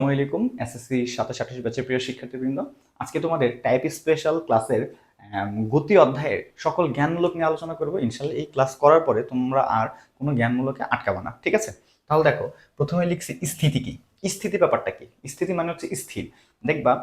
আসসালামু আলাইকুম এসএসসি 27-28 ব্যাচের প্রিয় শিক্ষার্থীবৃন্দ। আজকে তোমাদের টাইপ স্পেশাল ক্লাসের গতি অধ্যায়ের সকল জ্ঞানমূলক নিয়ে আলোচনা করব। ইনশাআল্লাহ এই ক্লাস করার পরে তোমরা আর কোনো জ্ঞানমূলকে আটকাবে না, ঠিক আছে? তাহলে দেখো, প্রথমে লিখছি স্থিতি কি। স্থিতি ব্যাপারটা কি? স্থিতি মানে হচ্ছে স্থির। দেখবা,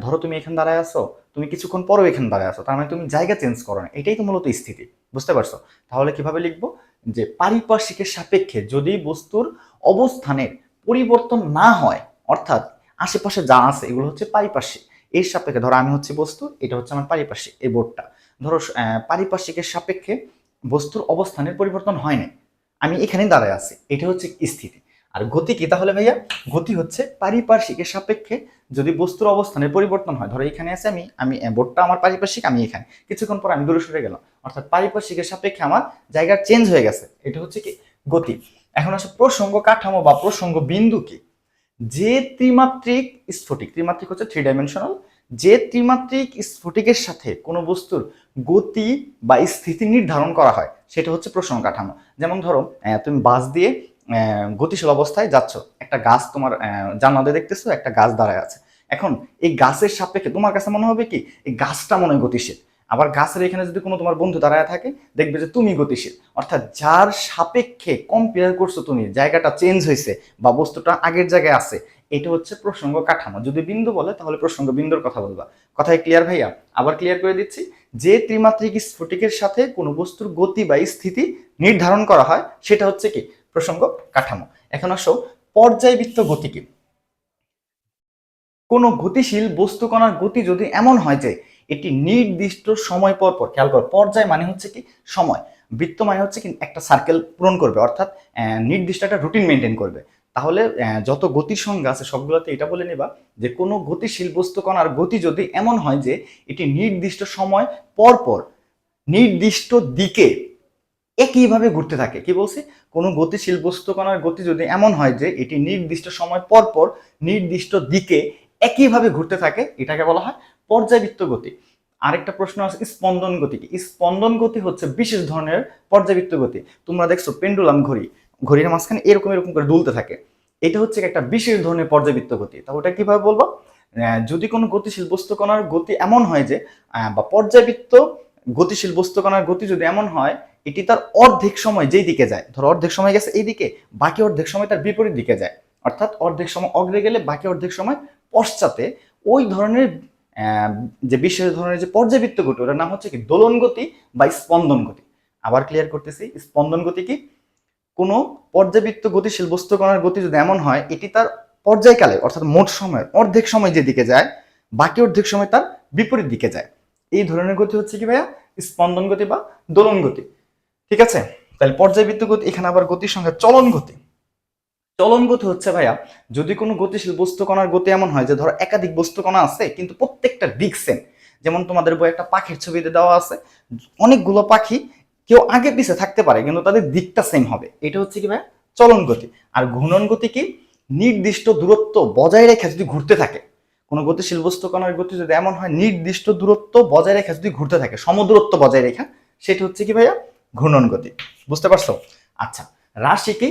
ধরো তুমি এখানে দাঁড়ায় আছো, তুমি কিছুক্ষণ পরেও এখানে দাঁড়ায় আছো, তার মানে তুমি জায়গা চেঞ্জ করো না, এটাই তো মূলত স্থিতি। বুঝতে পারছো? তাহলে কিভাবে লিখবো? যে পারিপার্শ্বিকের সাপেক্ষে যদি বস্তুর অবস্থানের পরিবর্তন না হয়, অর্থাৎ আশেপাশে যা আছে এগুলো হচ্ছে পারিপার্শ্বিক, এর সাপেক্ষে ধরো আমি হচ্ছে বস্তু, এটা হচ্ছে আমার পারিপার্শ্বিক, এই বোর্ডটা ধরো পারিপার্শ্বিকের সাপেক্ষে বস্তুর অবস্থানের পরিবর্তন হয় না, আমি এখানেই দাঁড়ায় আছি, এটা হচ্ছে স্থিতি। আর গতি কি তাহলে ভাইয়া? গতি হচ্ছে পারিপার্শ্বিকের সাপেক্ষে যদি বস্তুর অবস্থানের পরিবর্তন হয়, ধরো এখানে আছে আমি বোর্ডটা আমার পারিপার্শ্বিক, আমি এখানে, কিছুক্ষণ পর আমি দূরে সরে গেলাম, অর্থাৎ পারিপার্শ্বিকের সাপেক্ষে আমার জায়গার চেঞ্জ হয়ে গেছে, এটা হচ্ছে কি গতি। এখন আসলে প্রসঙ্গ কাঠামো বা প্রসঙ্গ বিন্দু কি? যে ত্রিমাত্রিক স্ফটিক, ত্রিমাত্রিক হচ্ছে 3 ডাইমেনশনাল, যে ত্রিমাত্রিক স্ফটিকের সাথে কোনো বস্তুর গতি বা স্থিতি নির্ধারণ করা হয় সেটা হচ্ছে প্রসঙ্গ কাঠামো। যেমন ধরো তুমি বাস দিয়ে গতিশীল অবস্থায় যাচ্ছ, একটা গাছ তোমার জানালা দিয়ে দেখতেছো, একটা গাছ দাঁড়ায় আছে। এখন এই গাছের সাপেক্ষে তোমার কাছে মনে হবে কি এই গাছটা মনে হয় গতিশীল, আবার গাছের এখানে যদি কোনো তোমার বন্ধু দাঁড়ায় থাকে দেখবে যে তুমি গতিশীল, অর্থাৎ যার সাপেক্ষে কম্পেয়ার করছো তুমি, জায়গাটা চেঞ্জ হয়েছে বা বস্তুটা আগের জায়গায় আছে, এটা হচ্ছে প্রসঙ্গ কাঠামো। যদি বিন্দু বলে তাহলে প্রসঙ্গ বিন্দুর কথা বলবা। কথায় ক্লিয়ার ভাইয়া? আবার ক্লিয়ার করে দিচ্ছি, যে ত্রিমাত্রিক স্ফটিকের সাথে কোনো বস্তুর গতি বা স্থিতি নির্ধারণ করা হয় সেটা হচ্ছে কি প্রসঙ্গ কাঠামো। এখন আসো পর্যায়বৃত্ত গতি কি। কোনো গতিশীল বস্তু কণার গতি যদি এমন হয় যে এটি নির্দিষ্ট সময় পর পর, খেয়াল করো, পর্যায় মানে হচ্ছে কি সময়, বৃত্ত মানে হচ্ছে কি একটা সার্কেল পূরণ করবে, অর্থাৎ নির্দিষ্ট একটা রুটিন মেনটেন করবে। তাহলে যত গতির সংজ্ঞা আছে সবগুলোতে এটা বলে নিবা যে কোনো গতিশীল বস্তু কণার গতি যদি এমন হয় যে এটি নির্দিষ্ট সময় পর পর নির্দিষ্ট দিকে একইভাবে ঘুরতে থাকে। কি বলছি? কোনো গতিশীল বস্তু কণার গতি যদি এমন হয় যে এটি নির্দিষ্ট সময় পর পর নির্দিষ্ট দিকে একইভাবে ঘুরতে থাকে, এটাকে বলা হয় পর্যায়বৃত্ত গতি। আরেকটা প্রশ্ন আছে, স্পন্দন গতি কি? স্পন্দন গতি হচ্ছে বিশেষ ধরনের পর্যায়বৃত্ত গতি। তোমরা দেখছো পেন্ডুলাম ঘড়ি, ঘড়ির মাঝখানে এরকম এরকম করে দুলতে থাকে, এটা হচ্ছে একটা বিশেষ ধরনের পর্যায়বৃত্ত গতি। তা ওটা কিভাবে বলবো? যদি কোনো গতিশীল বস্তু কণার গতি এমন হয় যে বা পর্যায়বৃত্ত গতিশীল বস্তু কণার গতি যদি এমন হয় এটি তার অর্ধেক সময় যেই দিকে যায়, ধরো অর্ধেক সময় গেছে এই দিকে, বাকি অর্ধেক সময় তার বিপরীত দিকে যায়, অর্থাৎ অর্ধেক সময় অগ্রে গেলে বাকি অর্ধেক সময় পশ্চাতে, ওই ধরনের যে বিশেষ ধরনের যে পর্যাবৃত্ত গতি ওটার নাম হচ্ছে কি দোলন গতি বা স্পন্দন গতি। আবার ক্লিয়ার করতেছি, স্পন্দন গতি কি? কোনো পর্যাবৃত্ত গতিশীল বস্তু কণার গতি যদি এমন হয় এটি তার পর্যায়কালে, অর্থাৎ মোট সময়ের অর্ধেক সময় যেদিকে যায় বাকি অর্ধেক সময় তার বিপরীত দিকে যায়, এই ধরনের গতি হচ্ছে কি ভাইয়া স্পন্দন গতি বা দোলন গতি। ঠিক আছে? তাহলে পর্যায়বৃত্ত গতি। এখানে আবার গতির সঙ্গে চলন গতি। চলন গতি হচ্ছে ভাইয়া যদি কোনো গতিশীল বস্তু কণার গতি এমন হয় যে ধরো একাধিক বস্তু কণা আছে কিন্তু প্রত্যেকটা দিক সেম, যেমন তোমাদের বই একটা পাখির ছবিতে দেওয়া আছে, অনেকগুলো পাখি কেউ আগে পিছে থাকতে পারে কিন্তু তাদের দিকটা সেম হবে, এটা হচ্ছে কি ভাইয়া চলন গতি। আর ঘূর্ণন গতি কি? নির্দিষ্ট দূরত্ব বজায় রেখে যদি ঘুরতে থাকে, কোনো গতিশীল বস্তু কণার গতি যদি এমন হয় নির্দিষ্ট দূরত্ব বজায় রেখে যদি ঘুরতে থাকে, সমদূরত্ব বজায় রেখা, সেটা হচ্ছে কি ভাইয়া ঘূর্ণন গতি। বুঝতে পারছো? আচ্ছা, রাশি কি?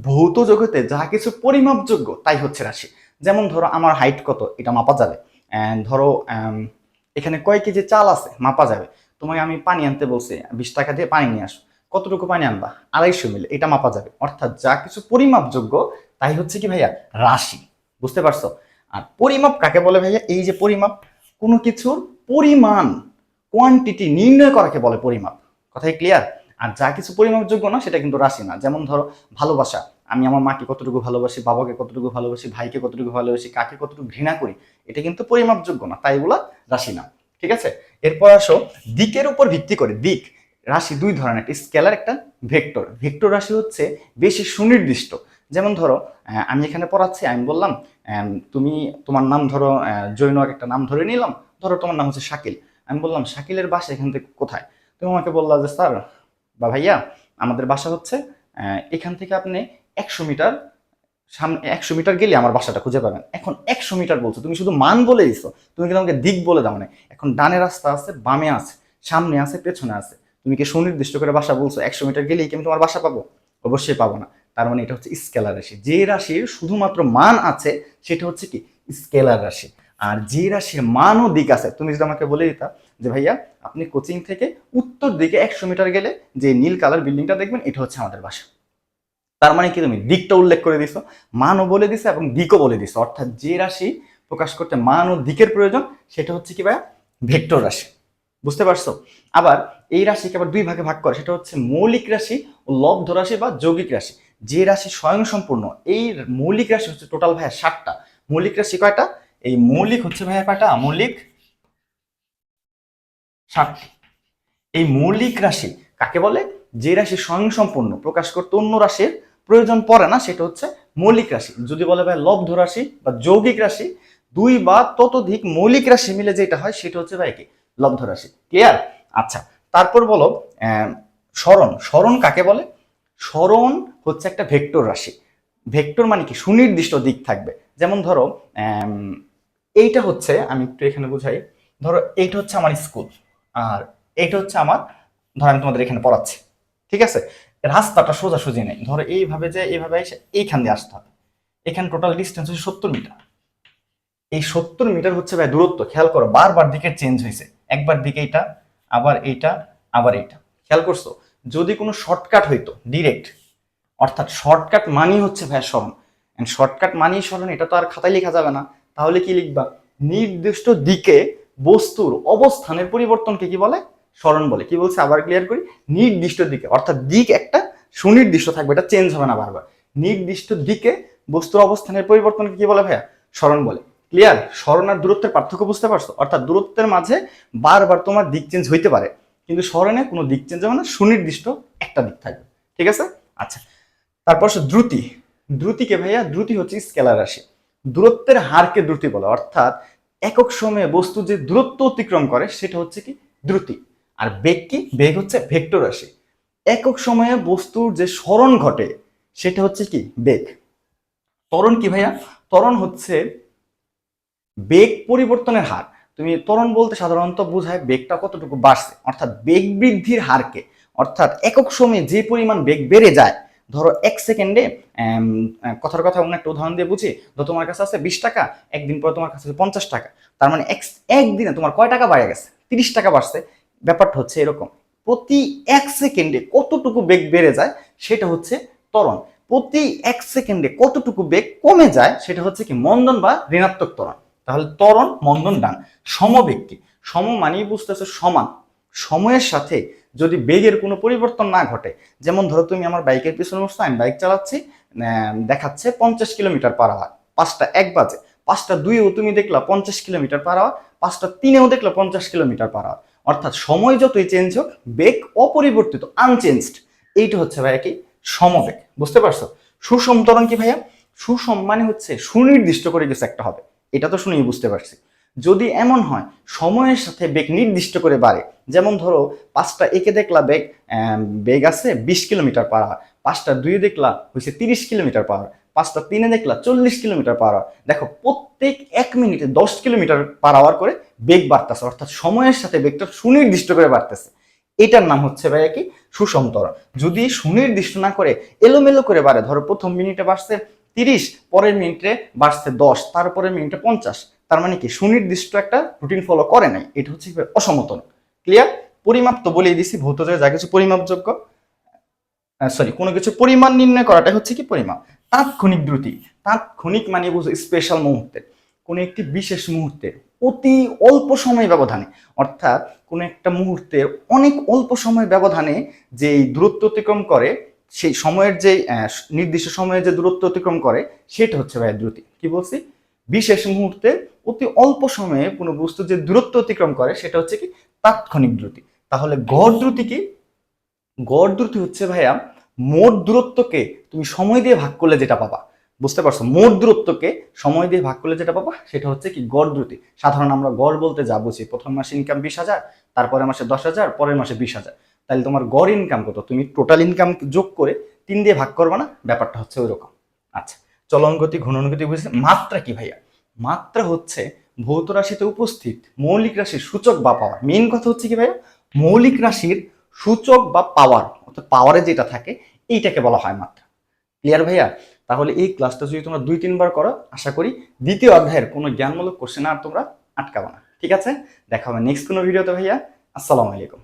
ভৌত জগতে যা কিছু পরিমাপযোগ্য তাই হচ্ছে রাশি। যেমন ধরো আমার হাইট কত, এটা মাপা যাবে। ধরো এখানে কয় কেজি চাল আছে, মাপা যাবে। তোমাকে আমি পানি আনতে বলছি, 20 টাকা দিয়ে পানি নিয়ে আসো, কতটুকু পানি আনবা? 250 মিলি, এটা মাপা যাবে। অর্থাৎ যা কিছু পরিমাপযোগ্য তাই হচ্ছে কি ভাইয়া রাশি। বুঝতে পারছো? আর পরিমাপ কাকে বলে ভাইয়া? এই যে পরিমাপ, কোনো কিছুর পরিমাণ, কোয়ান্টিটি নির্ণয় করাকে বলে পরিমাপ। কথাই ক্লিয়ার? আর যা কিছু পরিমাপযোগ্য না সেটা কিন্তু রাশি না। যেমন ধরো ভালোবাসা, আমি আমার মাকে কতটুকু ভালোবাসি, বাবাকে কতটুকু ভালোবাসি, ভাইকে কতটুকু ভালোবাসি, কাকে কতটুকু ঘৃণা করি, এটা কিন্তু পরিমাপযোগ্য না, তাই এগুলা রাশি না। ঠিক আছে? এরপর আসো দিকের উপর ভিত্তি করে। দিক রাশি দুই ধরনের, একটা স্কেলার, একটা ভেক্টর। ভেক্টর রাশি হচ্ছে বেশি সুনির্দিষ্ট। যেমন ধরো আমি এখানে পড়াচ্ছি, আমি বললাম তুমি, তোমার নাম ধরো জৈনক, একটা নাম ধরে নিলাম, ধরো তোমার নাম হচ্ছে শাকিল, আমি বললাম শাকিলের বাসা এখান থেকে কোথায়, তুমি আমাকে বললা যে স্যার বা ভাইয়া আমাদের বাসা হচ্ছে এখান থেকে আপনি 100 মিটার সামনে, 100 মিটার গেলে আমার বাসাটা খুঁজে পাবেন। এখন 100 মিটার বলছো, তুমি শুধু মান বলে দিছো, তুমি কিন্তু আমাকে দিক বলে দাও না। এখন ডানে রাস্তা আছে, বামে আছে, সামনে আছে, পেছনে আছে, তুমি কি সুনির্দিষ্ট করে বাসা বলছো? 100 মিটার গেলেই কি আমি তোমার বাসা পাবো? অবশ্যই পাবো না। তার মানে এটা হচ্ছে স্কেলার রাশি। যে রাশির শুধুমাত্র মান আছে সেটা হচ্ছে কি স্কেলার রাশি। আর যে রাশির মান ও দিক আছে, তুমি যদি আমাকে বলে দিতা যে ভাইয়া আপনি কোচিং থেকে উত্তর দিকে 100 মিটার গেলে যে নীল কালার বিল্ডিংটা দেখবেন এটা হচ্ছে আমাদের বাসা, তার মানে কি তুমি দিকটা উল্লেখ করে দিছো, মানও বলে দিছো এবং দিকও বলে দিছো। অর্থাৎ যে রাশি প্রকাশ করতে মান ও দিকের প্রয়োজন সেটা হচ্ছে কি ভাইয়া ভেক্টর রাশি। বুঝতে পারছো? আবার এই রাশিকে আবার দুই ভাগে ভাগ করে, সেটা হচ্ছে মৌলিক রাশি ও লব্ধ রাশি বা যৌগিক রাশি। যে রাশি স্বয়ংসম্পূর্ণ, এই মৌলিক রাশি হচ্ছে টোটাল ভাইয়া 7টা। মৌলিক রাশি কয়টা? এই মৌলিক হচ্ছে ভাইয়া কয়টা? মৌলিক 7টি। এই মৌলিক রাশি কাকে বলে? যে রাশি স্বয়ংসম্পূর্ণ, প্রকাশ করতে অন্য রাশির প্রয়োজন পড়ে না, সেটা হচ্ছে মৌলিক রাশি। যদি বলে ভাই লব্ধ রাশি বা যৌগিক রাশি, দুই বা ততোধিক মৌলিক রাশি মিলে যেটা হয় সেটা হচ্ছে ভাই কি লব্ধ রাশি। ক্লিয়ার? আচ্ছা, তারপর বলো সরণ। সরণ কাকে বলে? সরণ হচ্ছে একটা ভেক্টর রাশি। ভেক্টর মানে কি সুনির্দিষ্ট দিক থাকবে। যেমন ধরো এইটা হচ্ছে, আমি একটু এখানে বুঝাই, ধরো এইটা হচ্ছে আমার স্কুল আর এইটা হচ্ছে আমার, ধরো আমি তোমাদের এখানে পড়াচ্ছি, ঠিক আছে? রাস্তাটা সোজাসুজি নেই, ধরো এইভাবে যে এইভাবে এসে এইখান দিয়ে আসতে হবে। এখানে টোটাল ডিস্টেন্স হচ্ছে 70 মিটার। এই 70 মিটার হচ্ছে ভাই দূরত্ব। খেয়াল করো বারবার দিকের চেঞ্জ হয়েছে, একবার দিকে এটা, আবার এইটা, আবার এইটা। খেয়াল করছো? যদি কোনো শর্টকাট হইতো ডিরেক্ট, অর্থাৎ শর্টকাট মানেই হচ্ছে ভাই সরণ, শর্টকাট মানেই সরণ, এটা তো আর খাতায় লেখা যাবে না। তাহলে কি লিখবা? নির্দিষ্ট দিকে বস্তুর অবস্থানের পরিবর্তনকে কি বলে? সরণ বলে। কি বলছে আবার ক্লিয়ার করি, নির্দিষ্ট দিকে, অর্থাৎ দিক একটা সুনির্দিষ্ট থাকবে, এটা চেঞ্জ হবে না বারবার। নির্দিষ্ট দিকে বস্তুর অবস্থানের পরিবর্তনকে কি বলে ভাইয়া? সরণ বলে। ক্লিয়ার? সরণ আর দূরত্বের পার্থক্য বুঝতে পারছো? অর্থাৎ দূরত্বের মাঝে বারবার তোমার দিক চেঞ্জ হইতে পারে, কিন্তু সরণে কোনো দিক চেঞ্জ হবে না, সুনির্দিষ্ট একটা দিক থাকবে। ঠিক আছে? আচ্ছা, তারপর দ্রুতি। দ্রুতিকে ভাইয়া, দ্রুতি হচ্ছে স্কেলার রাশি। দূরত্বের হারকে দ্রুতি বলে, অর্থাৎ একক সময়ে বস্তু যে দূরত্ব অতিক্রম করে সেটা হচ্ছে কি দ্রুতি। আর বেগ কি? বেগ হচ্ছে ভেক্টর রাশি। একক সময়ে বস্তুর যে সরণ ঘটে সেটা হচ্ছে কি বেগ। ত্বরণ কি ভাইয়া? ত্বরণ হচ্ছে বেগ পরিবর্তনের হার। তুমি ত্বরণ বলতে সাধারণত বোঝায় বেগটা কতটুকু বাড়ছে, অর্থাৎ বেগ বৃদ্ধির হারকে। অর্থাৎ একক সময়ে যে পরিমাণ বেগ বেড়ে যায়, ধরো 1 সেকেন্ডে, কথার কথা অন্য একটা উদাহরণ দিয়ে বুঝি, ধরো তোমার কাছে আছে 20 টাকা, একদিন পরে তোমার কাছে 50 টাকা, তার মানে একদিনে তোমার কয় টাকা বাড়ে গেছে? 30 টাকা বাড়ছে। ব্যাপারটা হচ্ছে এরকম, প্রতি 1 সেকেন্ডে কতটুকু বেগ বেড়ে যায় সেটা হচ্ছে ত্বরণ। প্রতি 1 সেকেন্ডে কতটুকু বেগ কমে যায় সেটা হচ্ছে কি মন্দন বা ঋণাত্মক ত্বরণ। তাহলে ত্বরণ, মন্দন, ডান। সমবেগ কি? সম মানেই বুঝতেছে সমান। সময়ের সাথে যদি বেগের কোনো পরিবর্তন না ঘটে, যেমন ধরো তুমি আমার বাইকের পিছনে বসছো, আমি বাইক চালাচ্ছি, দেখাচ্ছে 50 কিলোমিটার/আওয়ার, 5টা 1 বাজে, 5টা 2-এও তুমি দেখলা 50 কিলোমিটার/আওয়ার, 5টা 3-এও দেখলা 50 কিলোমিটার/আওয়ার। অর্থাৎ সময় যতই চেঞ্জ হোক বেগ অপরিবর্তিত, আনচেঞ্জড। এইটা হচ্ছে ভাইয়া কি সমবেগ। বুঝতে পারছো? সুষম ত্বরণ কি ভাইয়া? সুষম মানে হচ্ছে সুনির্দিষ্ট করে কিছু একটা হবে, এটা তো শুনেই বুঝতে পারছি। যদি এমন হয় সময়ের সাথে বেগ নির্দিষ্ট করে বাড়ে, যেমন ধরো 5টা 1-এ দেখলা বেগ আছে 20 কিলোমিটার/আওয়ার, 5টা 2-এ দেখলা হয়েছে 30 কিলোমিটার/আওয়ার, 5টা 3-এ দেখলা 40 কিলোমিটার/আওয়ার। দেখো প্রত্যেক 1 মিনিটে 10 কিলোমিটার/আওয়ার করে বেগ বাড়তেছে, অর্থাৎ সময়ের সাথে বেগটা সুনির্দিষ্ট করে বাড়তেছে। এটার নাম হচ্ছে ভাইয়া কি সুষম ত্বরণ। যদি সুনির্দিষ্ট না করে এলোমেলো করে বাড়ে, ধরো প্রথম মিনিটে বাড়ছে 30, পরের মিনিটে বাড়ছে 10, তারপরের মিনিটে 50, তার মানে কি সুনির্দিষ্ট একটা রুটিন ফলো করে নাই, এটা হচ্ছে অসমতল। ক্লিয়ার? পরিমাপ তো বলেই দিছি, ভৌত জায়গায় যা কিছু পরিমাপযোগ্য, সরি, কোনো কিছু পরিমাণ নির্ণয় করাটাই হচ্ছে কি পরিমাপ। তাৎক্ষণিক দ্রুতি। তাৎক্ষণিক মানে বুঝো স্পেশাল মুহূর্তে, কোনো একটি বিশেষ মুহূর্তে অতি অল্প সময় ব্যবধানে, অর্থাৎ কোনো একটা মুহূর্তের অনেক অল্প সময় ব্যবধানে যেই দূরত্ব অতিক্রম করে, সেই সময়ের যে নির্দিষ্ট সময়ে যে দূরত্ব অতিক্রম করে সেটা হচ্ছে ভাই দ্রুতি। কি বলছি? বিশেষ মুহূর্তে অতি অল্প সময়ে কোনো বস্তু যে দূরত্ব অতিক্রম করে সেটা হচ্ছে কি তাৎক্ষণিক দ্রুতি। তাহলে গড় দ্রুতি কি? গড় দ্রুতি হচ্ছে ভাইয়া মোট দূরত্বকে তুমি সময় দিয়ে ভাগ করলে যেটা পাবা। বুঝতে পারছো? মোট দূরত্বকে সময় দিয়ে ভাগ করলে যেটা পাবা সেটা হচ্ছে কি গড় দ্রুতি। সাধারণ আমরা গড় বলতে যা বুঝি, প্রথম মাসে ইনকাম 20,000, তারপরে মাসে 10,000, পরের মাসে 20,000, তাহলে তোমার গড় ইনকাম কত? তুমি টোটাল ইনকাম যোগ করে 3 দিয়ে ভাগ করবে না? ব্যাপারটা হচ্ছে ওই রকম। আচ্ছা, চলন গতি, ঘূর্ণন গতি বুঝেছি। মাত্রা কি ভাইয়া? মাত্রা হচ্ছে ভৌত রাশিতে উপস্থিত মৌলিক রাশির সূচক বা পাওয়ার। মেইন কথা হচ্ছে কি ভাইয়া, মৌলিক রাশির সূচক বা পাওয়ার, অর্থাৎ পাওয়ারে যেটা থাকে এইটাকে বলা হয় মাত্রা। ক্লিয়ার ভাইয়া? তাহলে এই ক্লাসটা যদি তোমরা 2-3 বার করো, আশা করি দ্বিতীয় অধ্যায়ের কোনো জ্ঞানমূলক কোশ্চেন আর তোমরা আটকাবে না। ঠিক আছে, দেখা হবে নেক্সট কোনো ভিডিওতে ভাইয়া। আসসালামু আলাইকুম।